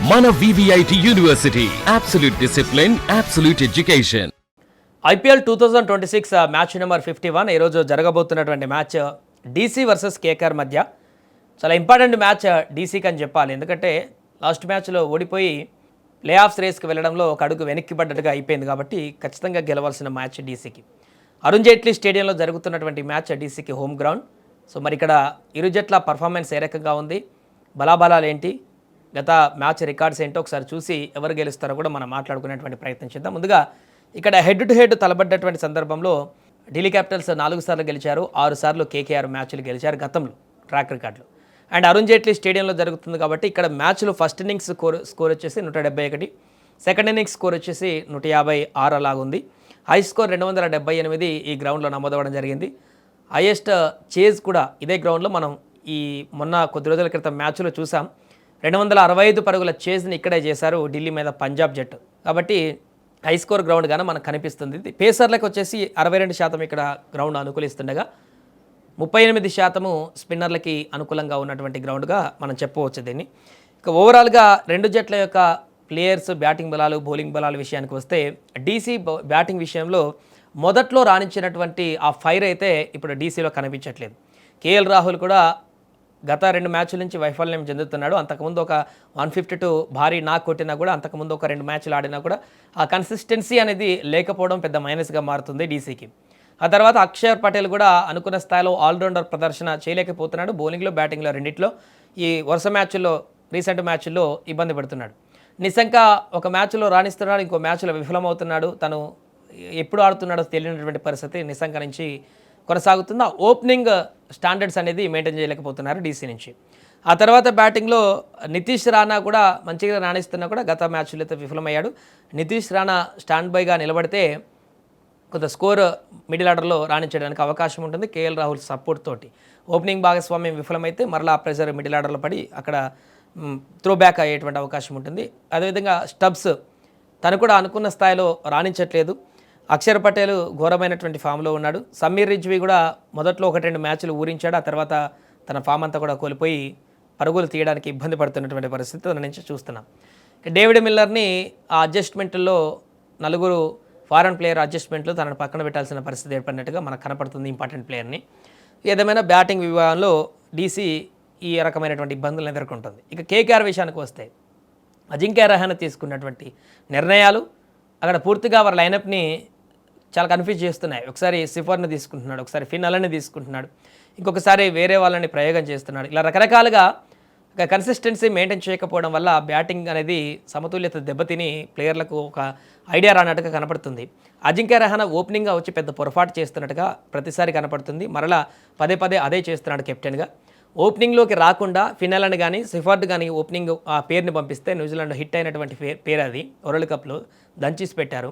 మన VVIT university absolute discipline, absolute education. IPL 2026 match number 51 ఈరోజు జరగబోతున్నటువంటి match DC versus KKR మధ్య. చాలా important match DCకి అని చెప్పాలి. ఎందుకంటే లాస్ట్ మ్యాచ్లో ఓడిపోయి ప్లే ఆఫ్స్ రేస్కి వెళ్ళడంలో ఒక అడుగు వెనక్కి పడ్డట్టుగా అయిపోయింది కాబట్టి ఖచ్చితంగా గెలవాల్సిన మ్యాచ్ DCకి. అరుణ్ జైట్లీ స్టేడియంలో జరుగుతున్నటువంటి మ్యాచ్ DCకి హోమ్ గ్రౌండ్. సో మరి ఇక్కడ ఇరు జట్ల పర్ఫార్మెన్స్ ఏ రకంగా ఉంది, బలాబలాలు ఏంటి, గత మ్యాచ్ రికార్డ్స్ ఏంటో ఒకసారి చూసి ఎవరు గెలుస్తారో కూడా మనం మాట్లాడుకునేటువంటి ప్రయత్నం చేద్దాం. ముందుగా ఇక్కడ హెడ్ టు హెడ్ తలబడ్డటువంటి సందర్భంలో ఢిల్లీ క్యాపిటల్స్ 4 సార్లు గెలిచారు, 6 సార్లు KKR మ్యాచ్లు గెలిచారు గతంలో ట్రాక్ రికార్డులు. అండ్ అరుణ్ జైట్లీ స్టేడియంలో జరుగుతుంది కాబట్టి ఇక్కడ మ్యాచ్లో ఫస్ట్ ఇన్నింగ్స్ స్కోర్ వచ్చేసి 171, సెకండ్ ఇన్నింగ్స్ స్కోర్ వచ్చేసి 156 అలాగుంది. హై స్కోర్ 278 ఈ గ్రౌండ్లో నమోదవడం జరిగింది. హైయెస్ట్ చేజ్ కూడా ఇదే గ్రౌండ్లో మనం ఈ మొన్న కొద్ది రోజుల క్రితం మ్యాచ్లో చూసాం. 265 పరుగుల చేజ్ని ఇక్కడే చేశారు ఢిల్లీ మీద పంజాబ్ జట్టు. కాబట్టి హై స్కోర్ గ్రౌండ్గానే మనకు కనిపిస్తుంది. పేసర్లకు వచ్చేసి 62% ఇక్కడ గ్రౌండ్ అనుకూలిస్తుండగా 38% స్పిన్నర్లకి అనుకూలంగా ఉన్నటువంటి గ్రౌండ్గా మనం చెప్పవచ్చు దీన్ని. ఇక ఓవరాల్గా రెండు జట్ల యొక్క ప్లేయర్స్ బ్యాటింగ్ బలాలు, బౌలింగ్ బలాల విషయానికి వస్తే DC బ్యాటింగ్ విషయంలో మొదట్లో రాణించినటువంటి ఆ ఫైర్ అయితే ఇప్పుడు DCలో కనిపించట్లేదు. KL రాహుల్ కూడా గత 2 మ్యాచ్ల నుంచి వైఫల్యం చెందుతున్నాడు. అంతకుముందు ఒక 152 భారీ నాక్ కొట్టినా కూడా, అంతకుముందు ఒక 2 మ్యాచ్లు ఆడినా కూడా ఆ కన్సిస్టెన్సీ అనేది లేకపోవడం పెద్ద మైనస్గా మారుతుంది DCకి. ఆ తర్వాత అక్షర్ పటేల్ కూడా అనుకున్న స్థాయిలో ఆల్రౌండర్ ప్రదర్శన చేయలేకపోతున్నాడు. బౌలింగ్లో, బ్యాటింగ్లో రెండిట్లో ఈ వరుస మ్యాచ్ల్లో, రీసెంట్ మ్యాచ్ల్లో ఇబ్బంది పడుతున్నాడు. నిశంక ఒక మ్యాచ్లో రాణిస్తున్నాడు, ఇంకో మ్యాచ్లో విఫలమవుతున్నాడు. తను ఎప్పుడు ఆడుతున్నాడో తెలియనటువంటి పరిస్థితి నిశంక నుంచి కొనసాగుతుంది. ఆ ఓపెనింగ్ స్టాండర్డ్స్ అనేది మెయింటైన్ చేయలేకపోతున్నారు DC నుంచి. ఆ తర్వాత బ్యాటింగ్లో నితీష్ రాణా కూడా మంచిగా రాణిస్తున్నా కూడా గత మ్యాచ్లో అయితే విఫలమయ్యాడు. నితీష్ రాణా స్టాండ్ బైగా నిలబడితే కొంత స్కోర్ మిడిల్ ఆర్డర్లో రాణించడానికి అవకాశం ఉంటుంది KL రాహుల్ సపోర్ట్ తోటి. ఓపెనింగ్ భాగస్వామ్యం విఫలమైతే మరలా ప్రెజర్ మిడిల్ ఆర్డర్లో పడి అక్కడ త్రో బ్యాక్ అయ్యేటువంటి అవకాశం ఉంటుంది. అదేవిధంగా స్టబ్స్ తను కూడా అనుకున్న స్థాయిలో రాణించట్లేదు. అక్షర్ పటేల్ ఘోరమైనటువంటి ఫామ్లో ఉన్నాడు. సమీర్ రిజ్వీ కూడా మొదట్లో 1-2 మ్యాచ్లు ఊరించాడు. ఆ తర్వాత తన ఫామ్ అంతా కూడా కోల్పోయి పరుగులు తీయడానికి ఇబ్బంది పడుతున్నటువంటి పరిస్థితి తన నుంచి చూస్తున్నాం. డేవిడ్ మిల్లర్ని ఆ అడ్జస్ట్మెంట్లో 4 ఫారెన్ ప్లేయర్ అడ్జస్ట్మెంట్లు తనను పక్కన పెట్టాల్సిన పరిస్థితి ఏర్పడినట్టుగా మనకు కనపడుతుంది. ఇంపార్టెంట్ ప్లేయర్ని ఏదేమైనా బ్యాటింగ్ విభాగంలో DC ఈ రకమైనటువంటి ఇబ్బందులను ఎదుర్కొంటుంది. ఇక KKR విషయానికి వస్తే అజింక్య రహానే తీసుకున్నటువంటి నిర్ణయాలు అక్కడ పూర్తిగా వారి లైనప్ని చాలా కన్ఫ్యూజ్ చేస్తున్నాయి. ఒకసారి సిఫర్ని తీసుకుంటున్నాడు, ఒకసారి ఫిన్ అలని తీసుకుంటున్నాడు, ఇంకొకసారి వేరే వాళ్ళని ప్రయోగం చేస్తున్నాడు. ఇలా రకరకాలుగా కన్సిస్టెన్సీ మెయింటైన్ చేయకపోవడం వల్ల బ్యాటింగ్ అనేది సమతుల్యత దెబ్బతిని ప్లేయర్లకు ఒక ఐడియా రానట్టుగా కనపడుతుంది. అజింక్య రహానే ఓపెనింగ్గా వచ్చి పెద్ద పొరపాటు చేస్తున్నట్టుగా ప్రతిసారి కనపడుతుంది. మరలా పదే అదే చేస్తున్నాడు కెప్టెన్గా. ఓపెనింగ్లోకి రాకుండా ఫిన్నెలను కానీ సిఫర్డ్ కానీ ఓపెనింగ్ ఆ పేరుని పంపిస్తే న్యూజిలాండ్ హిట్ అయినటువంటి పేరు అది వరల్డ్ కప్లో దంచేసి పెట్టారు.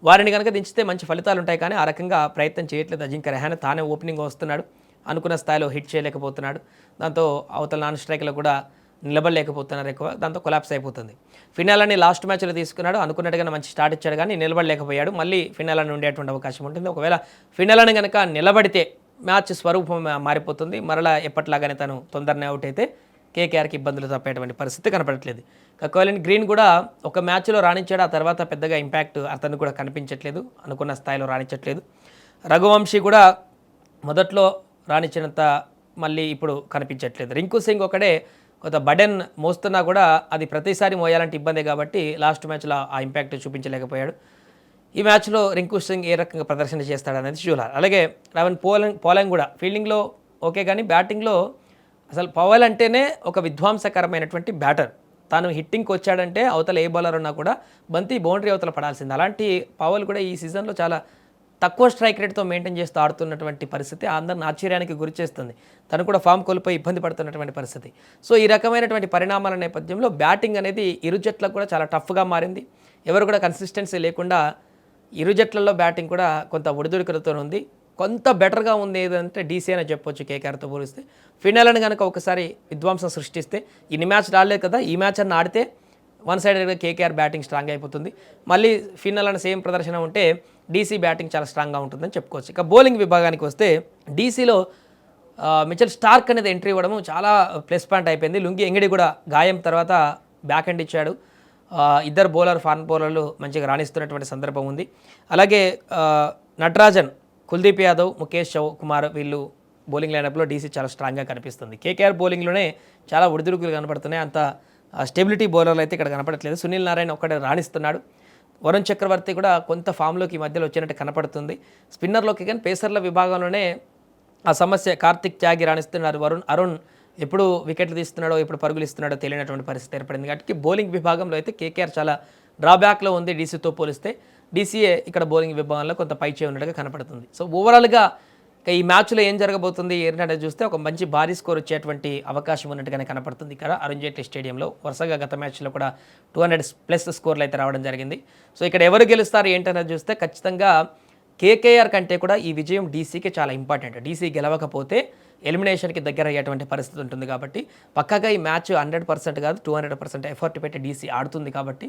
వారిని కనుక దించితే మంచి ఫలితాలు ఉంటాయి, కానీ ఆ రకంగా ప్రయత్నం చేయట్లేదు అజింక్య రహానే. తానే ఓపెనింగ్ వస్తున్నాడు, అనుకున్న స్థాయిలో హిట్ చేయలేకపోతున్నాడు. దాంతో అవతల నాన్ స్ట్రైక్లో కూడా నిలబడలేకపోతున్నారు ఎక్కువ, దాంతో కొలాప్స్ అయిపోతుంది. ఫినాలని లాస్ట్ మ్యాచ్లో తీసుకున్నాడు, అనుకున్నట్టుగానే మంచి స్టార్ట్ ఇచ్చాడు కానీ నిలబడలేకపోయాడు. మళ్ళీ ఫినాలని ఉండేటువంటి అవకాశం ఉంటుంది. ఒకవేళ ఫినాలని కనుక నిలబడితే మ్యాచ్ స్వరూపం మారిపోతుంది. మరలా ఎప్పట్లాగానే తను తొందరనే అవుట్ అయితే KKRకి ఇబ్బందులు తప్పేటువంటి పరిస్థితి కనపడట్లేదు. కోలిన్ గ్రీన్ కూడా ఒక మ్యాచ్లో రాణించాడు, ఆ తర్వాత పెద్దగా ఇంపాక్ట్ అతను కూడా కనిపించట్లేదు, అనుకున్న స్థాయిలో రాణించట్లేదు. రఘువంశీ కూడా మొదట్లో రాణించినంత మళ్ళీ ఇప్పుడు కనిపించట్లేదు. రింకు సింగ్ ఒకడే కొంత బడెన్ మోస్తున్నా కూడా అది ప్రతిసారి మోయాలంటే ఇబ్బంది కాబట్టి లాస్ట్ మ్యాచ్లో ఆ ఇంపాక్ట్ చూపించలేకపోయాడు. ఈ మ్యాచ్లో రింకు సింగ్ ఏ రకంగా ప్రదర్శన చేస్తాడనేది చూడాలి. అలాగే రవన్ పోలాంగ్ కూడా ఫీల్డింగ్లో ఓకే, కానీ బ్యాటింగ్లో అసలు పవల్ అంటేనే ఒక విధ్వంసకరమైనటువంటి బ్యాటర్. తాను హిట్టింగ్కి వచ్చాడంటే అవతల ఏ బౌలర్ ఉన్నా కూడా బంతి బౌండరీ అవతల పడాల్సింది. అలాంటి పవల్ కూడా ఈ సీజన్లో చాలా తక్కువ స్ట్రైక్ రేట్తో మెయింటైన్ చేస్తూ ఆడుతున్నటువంటి పరిస్థితి అందరిని ఆశ్చర్యానికి గురి చేస్తుంది. తను కూడా ఫామ్ కోల్పోయి ఇబ్బంది పడుతున్నటువంటి పరిస్థితి. సో ఈ రకమైనటువంటి పరిణామాల నేపథ్యంలో బ్యాటింగ్ అనేది ఇరు జట్లకు కూడా చాలా టఫ్గా మారింది. ఎవరు కూడా కన్సిస్టెన్సీ లేకుండా ఇరు జట్లలో బ్యాటింగ్ కూడా కొంత ఒడిదుడుకులతో ఉంది. కొంత బెటర్గా ఉంది ఏదంటే DC అని చెప్పొచ్చు KKRతో పోలిస్తే. ఫినాలను కనుక ఒకసారి విధ్వంసం సృష్టిస్తే, ఇన్ని మ్యాచ్ ఆడలేదు కదా, ఈ మ్యాచ్ అన్న ఆడితే వన్ సైడెడ్గా KKR బ్యాటింగ్ స్ట్రాంగ్ అయిపోతుంది. మళ్ళీ ఫినాలను సేమ్ ప్రదర్శన ఉంటే DC బ్యాటింగ్ చాలా స్ట్రాంగ్గా ఉంటుందని చెప్పుకోవచ్చు. ఇక బౌలింగ్ విభాగానికి వస్తే DCలో మిచెల్ స్టార్క్ అనేది ఎంట్రీ ఇవ్వడం చాలా ప్లస్ పాయింట్ అయిపోయింది. లుంగి ఎంగిడి కూడా గాయం తర్వాత బ్యాక్ హ్యాండ్ ఇచ్చాడు. ఇద్దరు ఫారెన్ బౌలర్లు మంచిగా రాణిస్తున్నటువంటి సందర్భం ఉంది. అలాగే నటరాజన్, కుల్దీప్ యాదవ్, ముఖేష్ కుమార్ వీళ్ళు బౌలింగ్ లైనప్లో డీసీ చాలా స్ట్రాంగ్గా కనిపిస్తుంది. కేకేఆర్ బౌలింగ్లోనే చాలా ఒడిదుడుకులు కనపడుతున్నాయి. అంత స్టెబిలిటీ బౌలర్లు అయితే ఇక్కడ కనపడట్లేదు. సునీల్ నారాయణ ఒక్కడే రాణిస్తున్నాడు. వరుణ్ చక్రవర్తి కూడా కొంత ఫామ్లోకి ఈ మధ్యలో వచ్చినట్టు కనపడుతుంది. స్పిన్నర్లోకి కానీ పేసర్ల విభాగంలోనే ఆ సమస్య. కార్తిక్ త్యాగి రాణిస్తున్నారు. అరుణ్ ఎప్పుడు వికెట్లు తీస్తున్నాడో ఎప్పుడు పరుగులు ఇస్తున్నాడో తెలియనటువంటి పరిస్థితి ఏర్పడింది. కాబట్టి బౌలింగ్ విభాగంలో అయితే కేకేఆర్ చాలా డ్రాబ్యాక్లో ఉంది డీసీతో పోలిస్తే. డీసీఏ ఇక్కడ బౌలింగ్ విభాగంలో కొంత పైచే ఉన్నట్టుగా కనపడుతుంది. సో ఓవరాల్గా ఈ మ్యాచ్లో ఏం జరగబోతుంది ఏంటంటే చూస్తే ఒక మంచి భారీ స్కోర్ వచ్చేటువంటి అవకాశం ఉన్నట్టుగానే కనపడుతుంది ఇక్కడ అరుణ్ జైట్లీ స్టేడియంలో. వరుసగా గత మ్యాచ్లో కూడా 200+ స్కోర్లు అయితే రావడం జరిగింది. సో ఇక్కడ ఎవరు గెలుస్తారు ఏంటనేది చూస్తే ఖచ్చితంగా కేకేఆర్ కంటే కూడా ఈ విజయం డీసీకి చాలా ఇంపార్టెంట్. డీసీ గెలవకపోతే ఎలిమినేషన్కి దగ్గర అయ్యేటువంటి పరిస్థితి ఉంటుంది. కాబట్టి పక్కాగా ఈ మ్యాచ్ 100% కాదు 200% ఎఫర్ట్ పెట్టి డీసీ ఆడుతుంది. కాబట్టి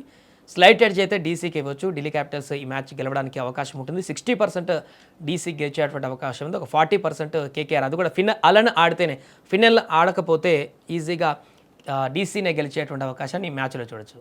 స్లైట్ ఎడ్జ్ అయితే డీసీకి ఇవ్వచ్చు. ఢిల్లీ క్యాపిటల్స్ ఈ మ్యాచ్ గెలవడానికి అవకాశం ఉంటుంది. 60% డీసీ గెలిచేటువంటి అవకాశం ఉంది. ఒక 40% కేకేఆర్, అది కూడా అలానే ఆడితేనే. ఫినల్ ఆడకపోతే ఈజీగా డీసీనే గెలిచేటువంటి అవకాశాన్ని ఈ మ్యాచ్లో చూడొచ్చు.